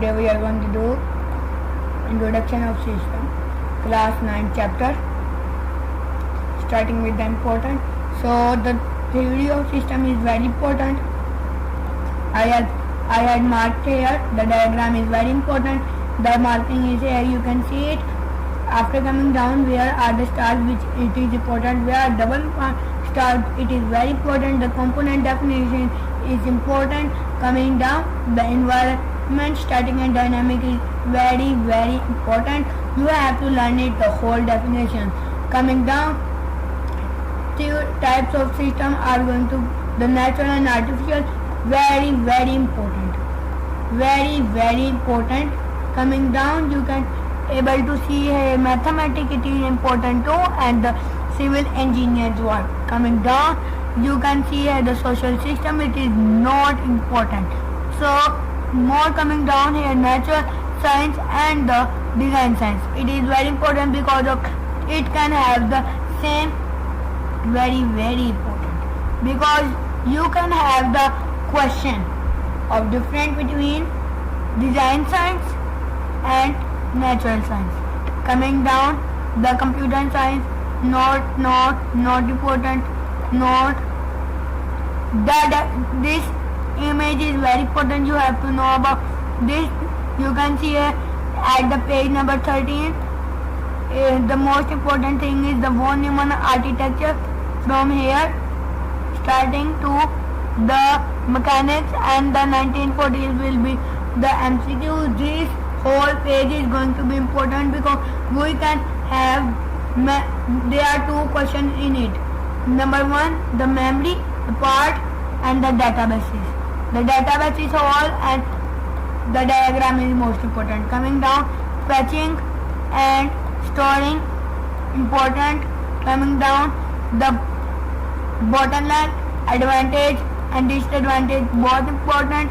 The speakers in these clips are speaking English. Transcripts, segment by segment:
Today we are going to do introduction of system, class 9 chapter, starting with the important. So the theory of system is very important. I had marked here. The diagram is very important. The marking is here. You can see it. After coming down, where are the stars, which it is important. Where are double stars, it is very important. The component definition is important. Coming down, the environment, static and dynamic is very important. You have to learn it, the whole definition. Coming down, two types of system are going to the natural and artificial. Very important. Very important. Coming down, you can able to see here mathematics, it is important too, and the civil engineers work. Coming down, you can see here the social system, it is not important. So more coming down here, natural science and the design science, it is very important because of it can have the same. Very important, because you can have the question of difference between design science and natural science. Coming down, the computer science, not important. This image is very important. You have to know about this. You can see here at the page number 13. The most important thing is the von Neumann architecture. From here, starting to the mechanics and the 1940s will be the MCQ. This whole page is going to be important because we can have there are two questions in it. Number one, the memory, the part, and the databases. The database is all, and the diagram is most important. Coming down, fetching and storing, important. Coming down, the bottleneck, advantage and disadvantage, both important.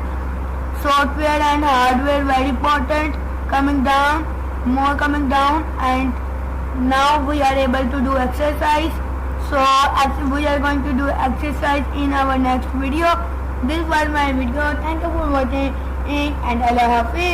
Software and hardware, very important. Coming down, more coming down, and now we are able to do exercise. So we are going to do exercise in our next video. This was my video. Thank you for watching, and Allah Hafiz.